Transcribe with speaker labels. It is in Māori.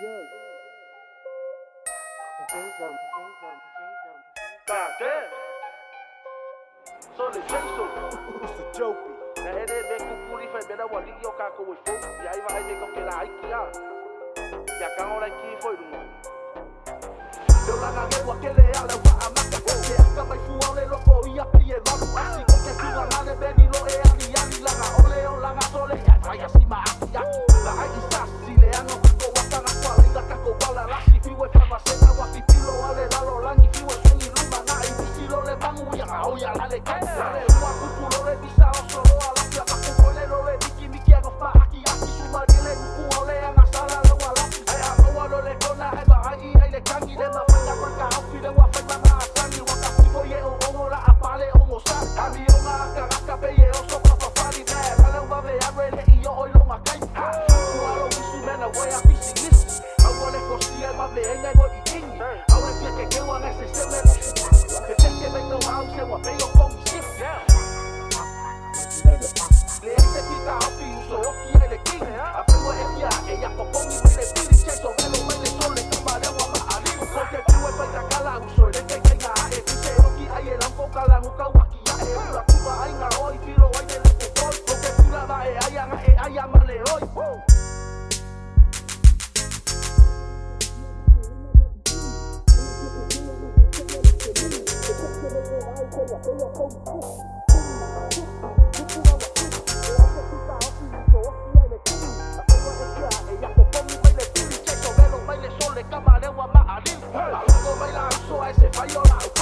Speaker 1: God damn. So the Jason.
Speaker 2: It's a joke.
Speaker 1: Na ele me kupuri fai bela wali yo ka ko fo. Ya iwa ai me ko ke la ai kia. Ya ka ora ki foi lunga. Eu la ga ke wa ke le ala wa amaka ke aka mai fu ole loko ia pie malu asi ko ke tua na le beni lo e ali la ga ole o la ga sole ya vai asi ma akia. La ai isa si le ano ko wa ka na kwa linga ka ko bala la si fi we fa ma se na wa fi pilo ale la lo langi fi we so ni luma na i si lo le bangu ya ga o ya la le ke. Ale wa ku pu lo le bisa o solo ala kia ka ko le lo le diki mi kia go fa aki aki suma ni le ku ole anga sala le wala. Ai a no lo le kona ai ba ai le kangi le ma Camarão, a marinho, a logo vai lá, só esse vai olhar.